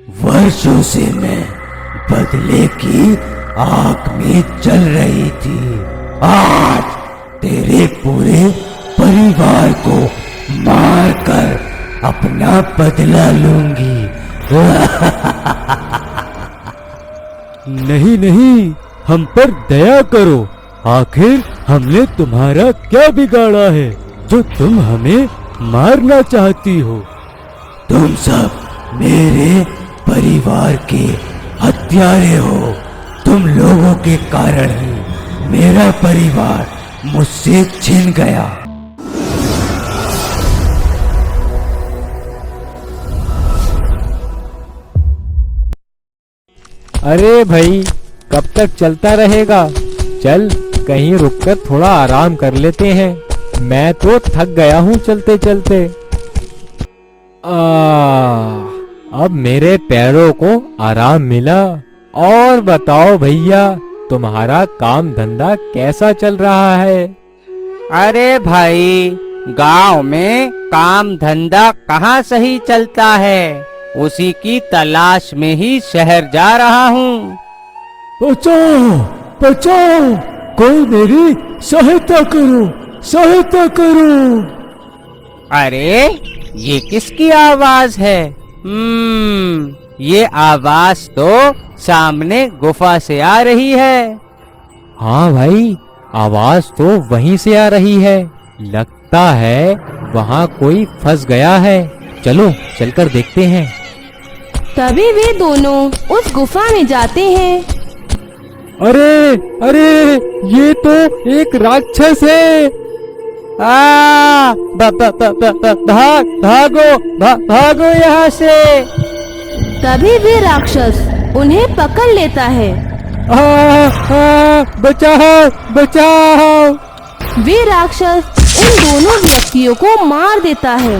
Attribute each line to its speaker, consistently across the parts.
Speaker 1: वर्षों से मैं बदले की आग में जल रही थी। आज तेरे पूरे परिवार को मारकर अपना बदला लूंगी।
Speaker 2: नहीं नहीं, हम पर दया करो। आखिर हमने तुम्हारा क्या बिगाड़ा है जो तुम हमें मारना चाहती हो?
Speaker 1: तुम सब मेरे परिवार के हत्यारे हो। तुम लोगों के कारण ही मेरा परिवार मुझसे छिन गया।
Speaker 3: अरे भाई, कब तक चलता रहेगा? चल कहीं रुककर थोड़ा आराम कर लेते हैं। मैं तो थक गया हूँ चलते चलते। अब मेरे पैरों को आराम मिला। और बताओ भैया, तुम्हारा काम धंधा कैसा चल रहा है?
Speaker 4: अरे भाई, गांव में काम धंधा कहाँ सही चलता है, उसी की तलाश में ही शहर जा रहा हूँ।
Speaker 2: बचाओ बचाओ, कोई मेरी सहायता करो, सहायता करो।
Speaker 4: अरे ये किसकी आवाज है? ये आवाज तो सामने गुफा से आ रही है।
Speaker 3: हाँ भाई, आवाज तो वहीं से आ रही है। लगता है वहाँ कोई फंस गया है। चलो चलकर देखते हैं।
Speaker 5: तभी वे दोनों उस गुफा में जाते हैं।
Speaker 3: अरे अरे, ये तो एक राक्षस है। भागो यहाँ से।
Speaker 5: तभी वे राक्षस उन्हें पकड़ लेता है।
Speaker 3: बचाओ बचाओ।
Speaker 5: वे राक्षस उन दोनों व्यक्तियों को मार देता है।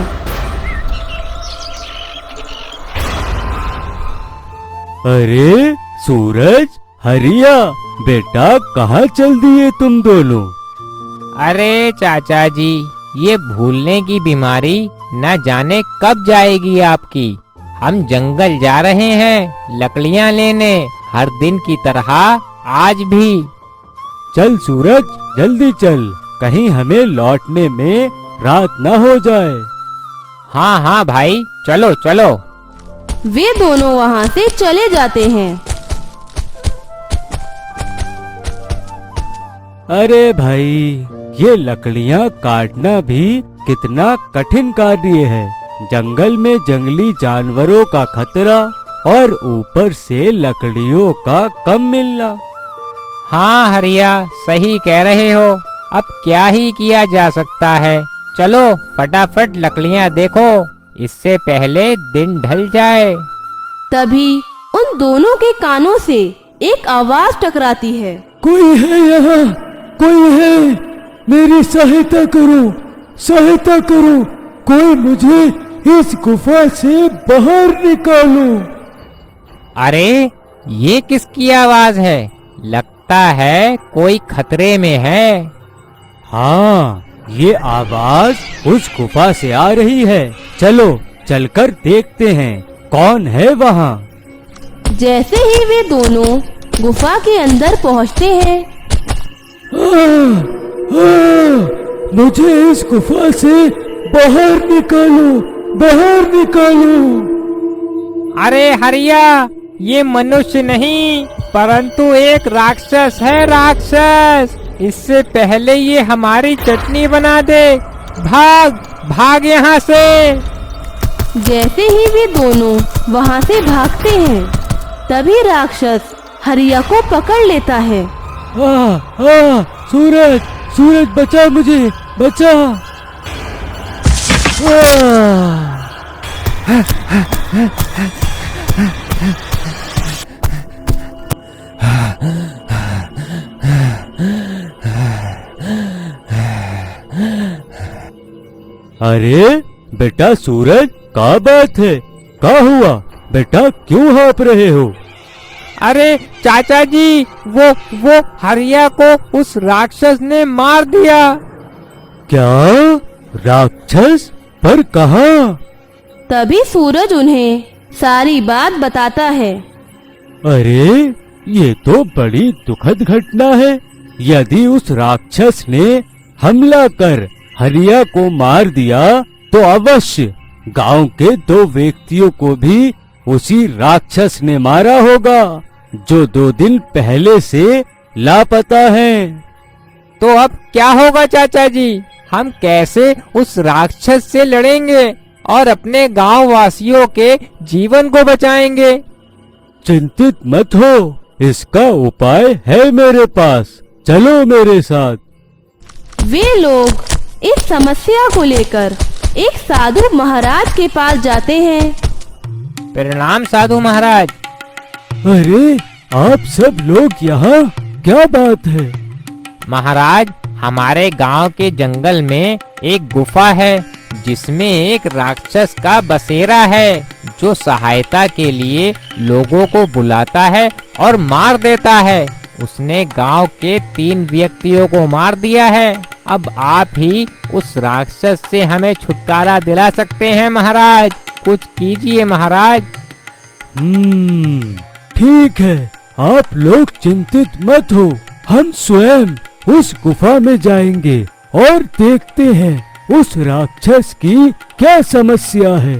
Speaker 2: अरे सूरज, हरिया, बेटा कहाँ चल दिए तुम दोनों?
Speaker 4: अरे चाचा जी, ये भूलने की बीमारी न जाने कब जाएगी आपकी। हम जंगल जा रहे हैं लकड़ियाँ लेने, हर दिन की तरह आज भी।
Speaker 2: चल सूरज, जल्दी चल, कहीं हमें लौटने में रात न हो जाए।
Speaker 4: हाँ हाँ भाई, चलो चलो।
Speaker 5: वे दोनों वहाँ से चले जाते हैं।
Speaker 2: अरे भाई, ये लकड़ियाँ काटना भी कितना कठिन कार्य है। जंगल में जंगली जानवरों का खतरा और ऊपर से लकड़ियों का कम मिलना।
Speaker 4: हाँ हरिया, सही कह रहे हो। अब क्या ही किया जा सकता है। चलो फटाफट लकड़ियाँ देखो, इससे पहले दिन ढल जाए।
Speaker 5: तभी उन दोनों के कानों से एक आवाज टकराती है।
Speaker 2: कोई है यहाँ, कोई है, मेरी सहायता करो, सहायता करो, कोई मुझे इस गुफा से बाहर निकालो।
Speaker 4: अरे ये किसकी आवाज है? लगता है कोई खतरे में है।
Speaker 2: हाँ, ये आवाज उस गुफा से आ रही है। चलो चलकर देखते हैं कौन है वहाँ।
Speaker 5: जैसे ही वे दोनों गुफा के अंदर पहुँचते हैं,
Speaker 2: मुझे इस गुफा से बाहर निकालो, बाहर निकालो।
Speaker 4: अरे हरिया, ये मनुष्य नहीं परंतु एक राक्षस है, राक्षस। इससे पहले ये हमारी चटनी बना दे। भाग भाग यहाँ से।
Speaker 5: जैसे ही वे दोनों वहाँ से भागते हैं, तभी राक्षस हरिया को पकड़ लेता है।
Speaker 2: सूरज, सूरज बचा मुझे, बचा। अरे बेटा सूरज, क्या बात है? क्या हुआ बेटा, क्यों हाँप रहे हो?
Speaker 4: अरे चाचा जी, वो हरिया को उस राक्षस ने मार दिया।
Speaker 2: क्या? राक्षस? पर कहाँ?
Speaker 5: तभी सूरज उन्हें सारी बात बताता है।
Speaker 2: अरे ये तो बड़ी दुखद घटना है। यदि उस राक्षस ने हमला कर हरिया को मार दिया तो अवश्य गांव के 2 व्यक्तियों को भी उसी राक्षस ने मारा होगा जो 2 दिन पहले से लापता हैं।
Speaker 4: तो अब क्या होगा चाचा जी? हम कैसे उस राक्षस से लड़ेंगे और अपने गांव वासियों के जीवन को बचाएंगे?
Speaker 2: चिंतित मत हो, इसका उपाय है मेरे पास। चलो मेरे साथ।
Speaker 5: वे लोग इस समस्या को लेकर एक साधु महाराज के पास जाते हैं।
Speaker 4: प्रणाम साधु महाराज।
Speaker 2: अरे आप सब लोग यहाँ, क्या बात है?
Speaker 4: महाराज, हमारे गांव के जंगल में एक गुफा है जिसमें एक राक्षस का बसेरा है जो सहायता के लिए लोगों को बुलाता है और मार देता है। उसने गांव के 3 व्यक्तियों को मार दिया है। अब आप ही उस राक्षस से हमें छुटकारा दिला सकते हैं महाराज। कुछ कीजिए महाराज।
Speaker 2: ठीक है, आप लोग चिंतित मत हो। हम स्वयं उस गुफा में जाएंगे और देखते हैं उस राक्षस की क्या समस्या है।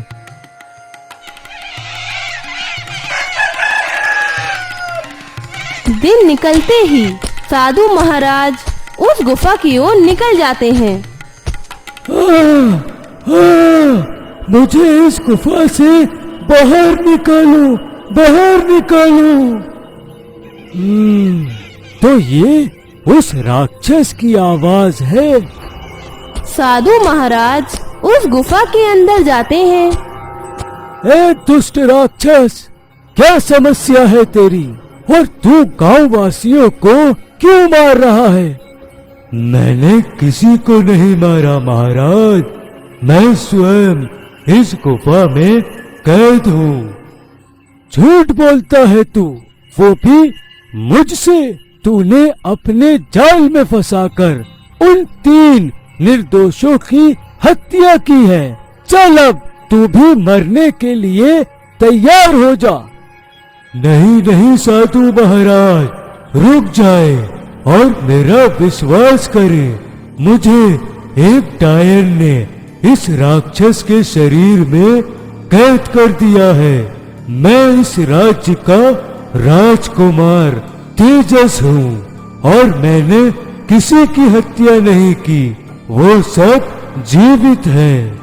Speaker 5: दिन निकलते ही साधु महाराज उस गुफा की ओर निकल जाते हैं।
Speaker 2: मुझे इस गुफा से बाहर निकालो, बाहर निकालो। तो ये उस राक्षस की आवाज है।
Speaker 5: साधु महाराज उस गुफा के अंदर जाते हैं।
Speaker 2: ए दुष्ट राक्षस, क्या समस्या है तेरी? और तू गांव वासियों को क्यों मार रहा है? मैंने किसी को नहीं मारा महाराज, मैं स्वयं इस गुफा में कैद हूँ। झूठ बोलता है तू, वो भी मुझसे। तूने अपने जाल में फंसाकर उन 3 निर्दोषों की हत्या की है। चल अब तू भी मरने के लिए तैयार हो जा। नहीं नहीं साधु महाराज, रुक जाए और मेरा विश्वास करे। मुझे एक डायन ने इस राक्षस के शरीर में कैद कर दिया है। मैं इस राज्य का राजकुमार तेजस हूँ और मैंने किसी की हत्या नहीं की। वो सब जीवित हैं।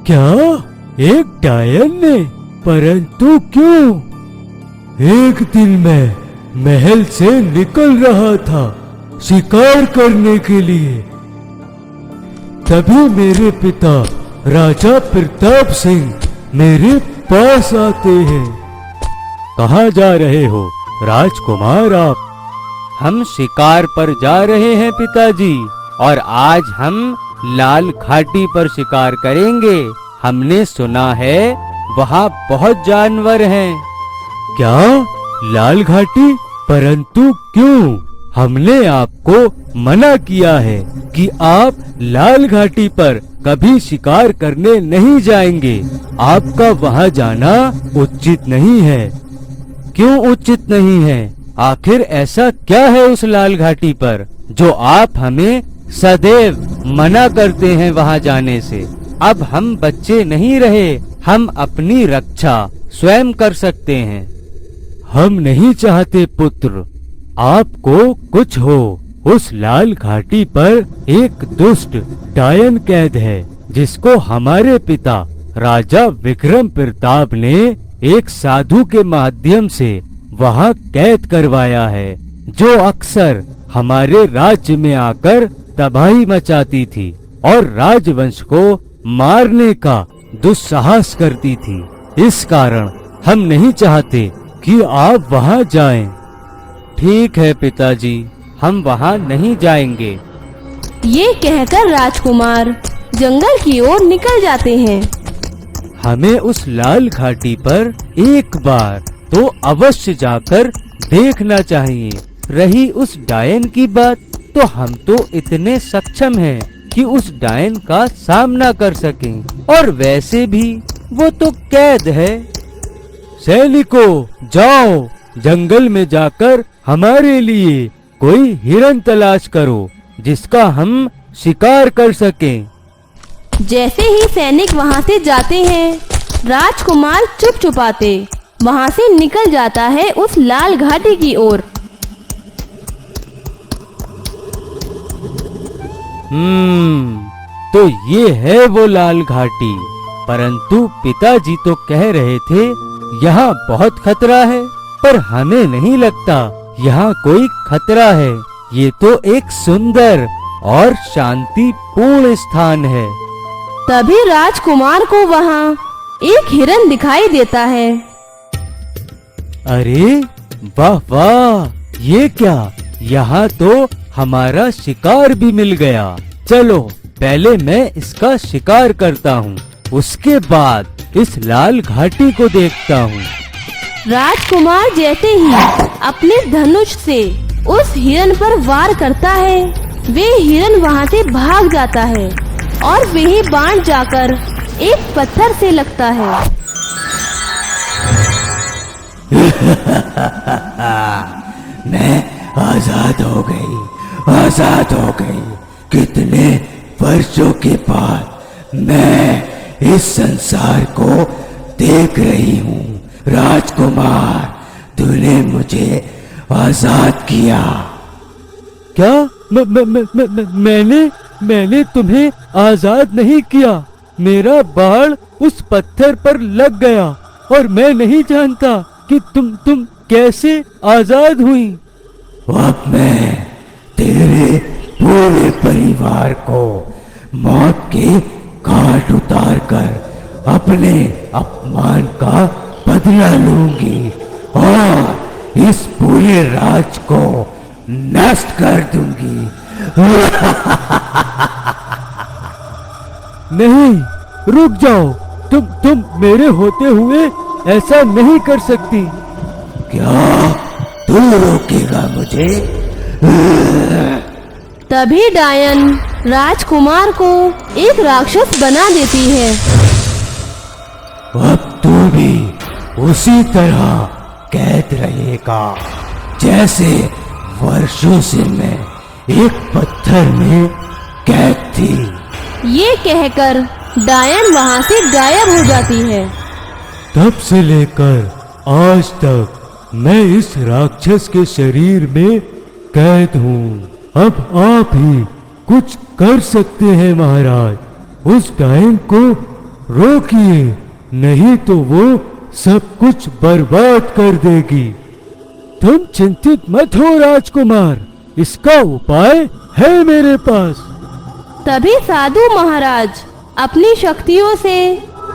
Speaker 2: क्या एक डायन ने? परंतु क्यों? एक दिन मैं महल से निकल रहा था शिकार करने के लिए। तभी मेरे पिता राजा प्रताप सिंह मेरे पास आते हैं। कहाँ जा रहे हो राजकुमार आप? हम शिकार पर जा रहे हैं पिताजी, और आज हम लाल घाटी पर शिकार करेंगे। हमने सुना है वहाँ बहुत जानवर हैं। क्या लाल घाटी? परंतु क्यों? हमने आपको मना किया है कि आप लाल घाटी पर कभी शिकार करने नहीं जाएंगे। आपका वहाँ जाना उचित नहीं है। क्यों उचित नहीं है? आखिर ऐसा क्या है उस लाल घाटी पर जो आप हमें सदैव मना करते हैं वहाँ जाने से? अब हम बच्चे नहीं रहे, हम अपनी रक्षा स्वयं कर सकते हैं। हम नहीं चाहते पुत्र आपको कुछ हो। उस लाल घाटी पर एक दुष्ट डायन कैद है जिसको हमारे पिता राजा विक्रम प्रताप ने एक साधु के माध्यम से वहाँ कैद करवाया है, जो अक्सर हमारे राज्य में आकर तबाही मचाती थी और राजवंश को मारने का दुस्साहस करती थी। इस कारण हम नहीं चाहते कि आप वहाँ जाएं। ठीक है पिताजी, हम वहाँ नहीं जाएंगे।
Speaker 5: ये कहकर राजकुमार जंगल की ओर निकल जाते हैं।
Speaker 2: हमें उस लाल घाटी पर एक बार तो अवश्य जाकर देखना चाहिए। रही उस डायन की बात, तो हम तो इतने सक्षम हैं कि उस डायन का सामना कर सकें। और वैसे भी वो तो कैद है, सैनिकों, जाओ जंगल में जाकर हमारे लिए कोई हिरन तलाश करो जिसका हम शिकार कर सकें।
Speaker 5: जैसे ही सैनिक वहां से जाते हैं, राजकुमार चुप चुपाते वहां से निकल जाता है उस लाल घाटी की ओर।
Speaker 2: तो ये है वो लाल घाटी। परंतु पिताजी तो कह रहे थे यहाँ बहुत खतरा है, पर हमें नहीं लगता यहाँ कोई खतरा है। ये तो एक सुंदर और शांतिपूर्ण स्थान है।
Speaker 5: तभी राजकुमार को वहाँ एक हिरन दिखाई देता है।
Speaker 2: अरे वाह वाह, ये क्या, यहाँ तो हमारा शिकार भी मिल गया। चलो पहले मैं इसका शिकार करता हूँ, उसके बाद इस लाल घाटी को देखता हूँ।
Speaker 5: राजकुमार जैसे ही अपने धनुष से उस हिरन पर वार करता है, वे हिरन वहाँ से भाग जाता है और वही बाण जाकर एक पत्थर से लगता है।
Speaker 1: मैं आजाद हो गई, आजाद हो गई। कितने वर्षों के बाद मैं इस संसार को देख रही हूँ। राजकुमार, तूने मुझे आजाद किया।
Speaker 2: क्या मैंने तुम्हें आजाद नहीं किया। मेरा बाण उस पत्थर पर लग गया और मैं नहीं जानता कि तुम कैसे आजाद हुई।
Speaker 1: अब मैं तेरे पूरे परिवार को मौत के घाट उतार कर अपने अपमान का बदला लूंगी और इस पूरे राज को नष्ट कर दूंगी।
Speaker 2: नहीं, रुक जाओ। तुम मेरे होते हुए ऐसा नहीं कर सकती।
Speaker 1: क्या तू रोकेगा मुझे?
Speaker 5: तभी डायन राजकुमार को एक राक्षस बना देती है।
Speaker 1: अब तू भी उसी तरह कैद रहेगा जैसे वर्षों से मैं एक पत्थर में कैद थी।
Speaker 5: ये कहकर डायन वहाँ से गायब हो जाती है।
Speaker 2: तब से लेकर आज तक मैं इस राक्षस के शरीर में कैद हूँ। अब आप ही कुछ कर सकते हैं महाराज। उस डायन को रोकिए, नहीं तो वो सब कुछ बर्बाद कर देगी। तुम चिंतित मत हो राजकुमार, इसका उपाय है मेरे पास।
Speaker 5: तभी साधु महाराज अपनी शक्तियों से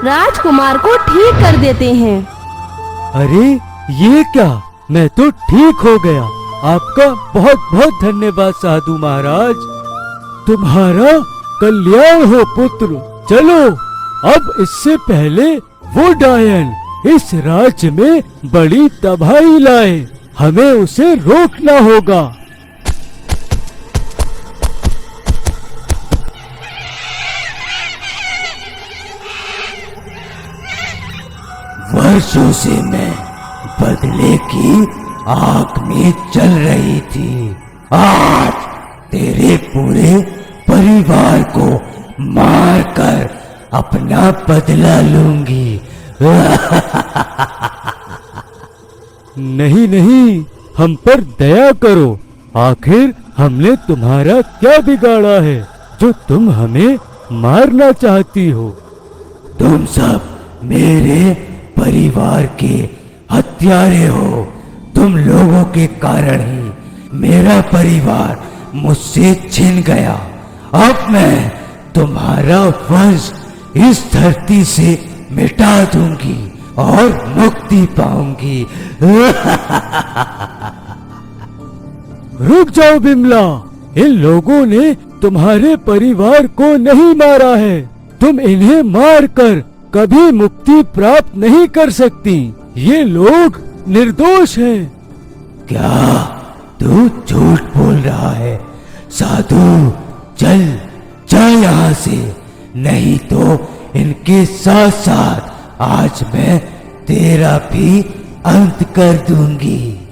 Speaker 5: राजकुमार को ठीक कर देते हैं।
Speaker 2: अरे ये क्या, मैं तो ठीक हो गया। आपका बहुत बहुत धन्यवाद साधु महाराज। तुम्हारा कल्याण हो पुत्र। चलो अब इससे पहले वो डायन इस राज्य में बड़ी तबाही लाए, हमें उसे रोकना होगा।
Speaker 1: वर्षों से मैं बदले की आग में चल रही थी। आज तेरे पूरे परिवार को मारकर अपना बदला लूंगी।
Speaker 2: नहीं नहीं, हम पर दया करो। आखिर हमने तुम्हारा क्या बिगाड़ा है जो तुम हमें मारना चाहती हो?
Speaker 1: तुम सब मेरे परिवार के हत्यारे हो। तुम लोगों के कारण ही मेरा परिवार मुझसे छिन गया। अब मैं तुम्हारा वंश इस धरती से मिटा दूंगी और मुक्ति पाऊंगी।
Speaker 2: रुक जाओ बिमला, इन लोगों ने तुम्हारे परिवार को नहीं मारा है। तुम इन्हें मारकर कभी मुक्ति प्राप्त नहीं कर सकती। ये लोग निर्दोष हैं।
Speaker 1: क्या तू झूठ बोल रहा है? साधु, चल चल यहाँ से, नहीं तो इनके साथ साथ आज मैं तेरा भी अंत कर दूंगी।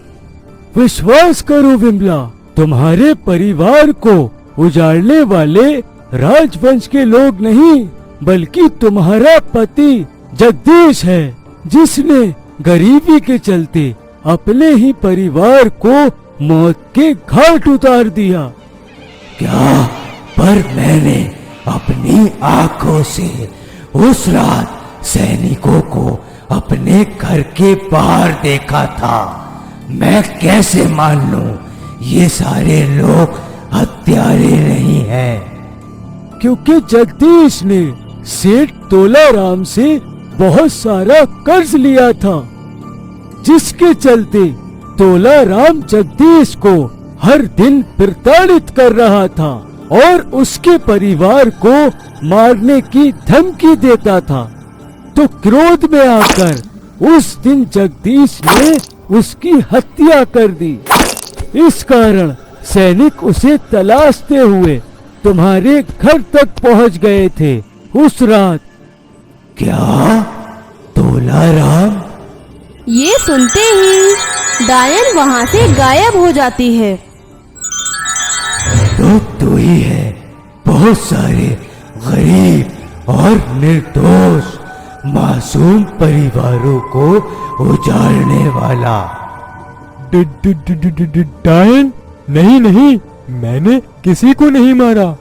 Speaker 2: विश्वास करो विमला, तुम्हारे परिवार को उजाड़ने वाले राजवंश के लोग नहीं, बल्कि तुम्हारा पति जगदीश है, जिसने गरीबी के चलते अपने ही परिवार को मौत के घाट उतार दिया।
Speaker 1: क्या? पर मैंने अपनी आंखों से उस रात सैनिकों को अपने घर के बाहर देखा था। मैं कैसे मान लूं ये सारे लोग हत्यारे नहीं हैं?
Speaker 2: क्योंकि जगदीश ने सेठ तोलाराम से बहुत सारा कर्ज लिया था, जिसके चलते तोलाराम जगदीश को हर दिन प्रताड़ित कर रहा था और उसके परिवार को मारने की धमकी देता था। तो क्रोध में आकर उस दिन जगदीश ने उसकी हत्या कर दी। इस कारण सैनिक उसे तलाशते हुए तुम्हारे घर तक पहुंच गए थे उस रात।
Speaker 1: क्या? तोलाराम?
Speaker 5: ये सुनते ही डायन वहाँ से गायब हो जाती है।
Speaker 1: तो तू ही है बहुत सारे गरीब और निर्दोष मासूम परिवारों को उजाड़ने वाला।
Speaker 2: डायन? नहीं नहीं, मैंने किसी को नहीं मारा।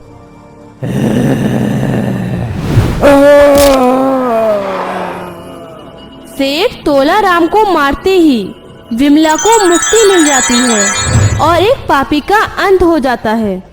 Speaker 5: सेठ तोलाराम को मारते ही विमला को मुक्ति मिल जाती है और एक पापी का अंत हो जाता है।